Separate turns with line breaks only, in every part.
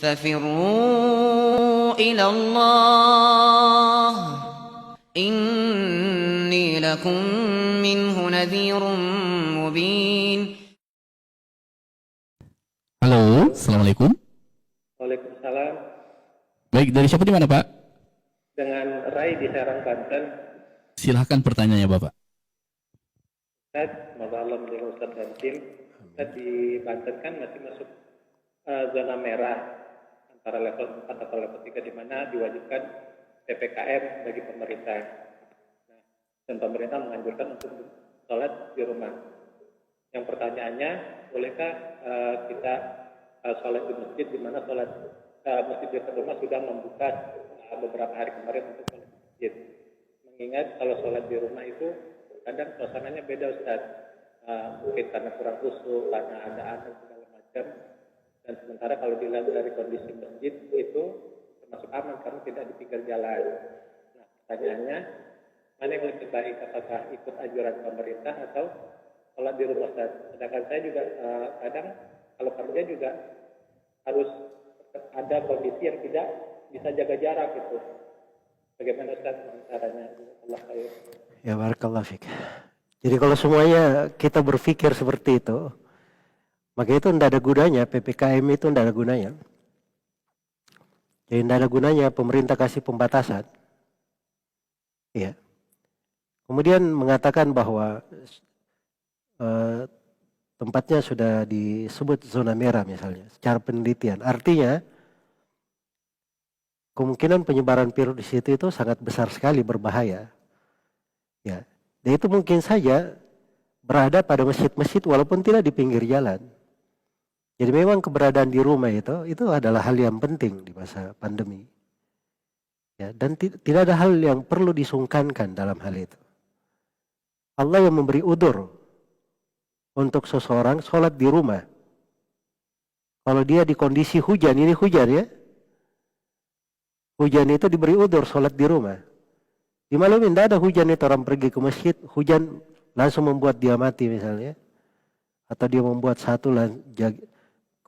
ففروا إلى الله إني لكم منه نذير مبين.
Halo, Assalamualaikum.
Waalaikumsalam.
Baik, dari siapa di mana Pak?
Dengan Rai di Serang, Banten.
Silahkan pertanyaannya Bapak.
Ustaz, semoga Allah menjaga Ustaz dan tim. Ustaz, di Banten kan masih masuk zona merah antara level 4 atau level 3 di mana diwajibkan PPKM bagi pemerintah. Nah, dan pemerintah menganjurkan untuk sholat di rumah. Yang pertanyaannya, bolehkah kita sholat di masjid di mana sholat masjid di rumah sudah membuka beberapa hari kemarin untuk sholat di masjid. Mengingat kalau sholat di rumah itu kadang suasananya beda Ustaz. Mungkin karena kurang khusyuk, karena ada anak segala macam. Dan sementara kalau dilihat dari kondisi masjid itu termasuk aman karena tidak di pinggir jalan. Nah, pertanyaannya, mana yang lebih baik, apakah ikut anjuran pemerintah atau sholat di rumah Ustaz? Sedangkan saya juga kadang kalau kerja juga harus ada kondisi yang tidak bisa jaga jarak gitu. Bagaimana Ustaz caranya? Allah khair.
Ya barakallahu fiik. Jadi kalau semuanya kita berpikir seperti itu, maka itu tidak ada gunanya, PPKM itu tidak ada gunanya. Jadi tidak ada gunanya pemerintah kasih pembatasan. Ya. Kemudian mengatakan bahwa tempatnya sudah disebut zona merah misalnya, secara penelitian. Artinya kemungkinan penyebaran virus di situ itu sangat besar sekali, berbahaya. Ya, dan itu mungkin saja berada pada masjid-masjid walaupun tidak di pinggir jalan. Jadi memang keberadaan di rumah itu adalah hal yang penting di masa pandemi. Ya, dan tidak ada hal yang perlu disungkankan dalam hal itu. Allah yang memberi udzur untuk seseorang sholat di rumah. Kalau dia di kondisi hujan, ini hujan ya. Hujan itu diberi udzur sholat di rumah. Di malam tidak ada hujan itu orang pergi ke masjid, hujan langsung membuat dia mati misalnya. Atau dia membuat satu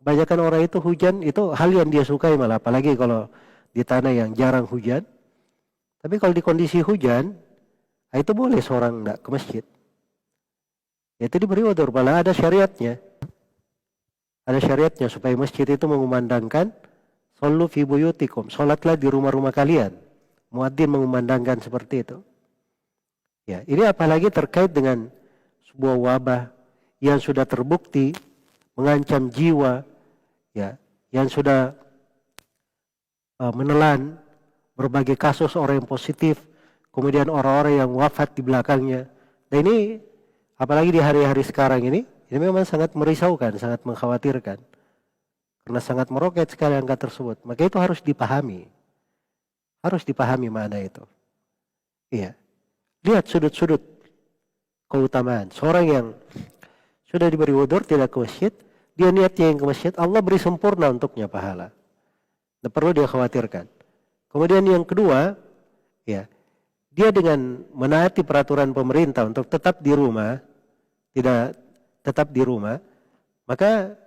kebanyakan orang itu hujan itu hal yang dia sukai malah. Apalagi kalau di tanah yang jarang hujan. Tapi kalau di kondisi hujan, itu boleh seorang tidak ke masjid. Itu diberi udzur, malah ada syariatnya. Ada syariatnya supaya masjid itu mengumandangkan shollu fi buyutikum, sholatlah di rumah-rumah kalian. Muadzin mengumandangkan seperti itu. Ya, ini apalagi terkait dengan sebuah wabah yang sudah terbukti mengancam jiwa, ya, yang sudah menelan berbagai kasus orang yang positif, kemudian orang-orang yang wafat di belakangnya. Dan ini apalagi di hari-hari sekarang ini memang sangat merisaukan, sangat mengkhawatirkan. Karena sangat meroket sekali angka tersebut. Maka itu harus dipahami. Harus dipahami mana itu. Iya. Lihat sudut-sudut keutamaan. Seorang yang sudah diberi udzur tidak ke masjid, dia niatnya yang ke masjid, Allah beri sempurna untuknya pahala. Tidak perlu dia khawatirkan. Kemudian yang kedua, ya, dia dengan menaati peraturan pemerintah untuk tetap di rumah, tidak tetap di rumah, maka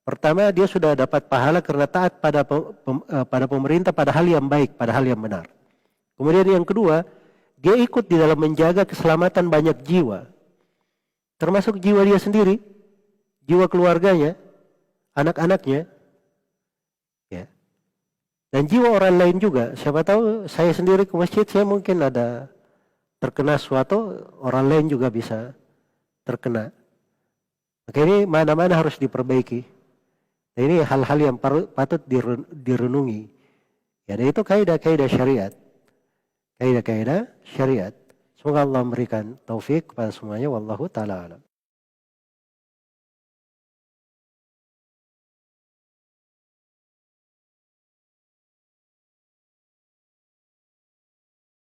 pertama dia sudah dapat pahala karena taat pada pemerintah pada hal yang baik, pada hal yang benar. Kemudian yang kedua, dia ikut di dalam menjaga keselamatan banyak jiwa. Termasuk jiwa dia sendiri, jiwa keluarganya, anak-anaknya. Ya. Dan jiwa orang lain juga. Siapa tahu saya sendiri ke masjid, saya mungkin ada terkena suatu, orang lain juga bisa terkena. Maka ini mana-mana harus diperbaiki. Nah, ini hal-hal yang patut direnungi. Ya, dan itu kaidah-kaidah syariat. Kaidah-kaidah syariat. Semoga Allah memberikan taufik kepada semuanya. Wallahu ta'ala alam.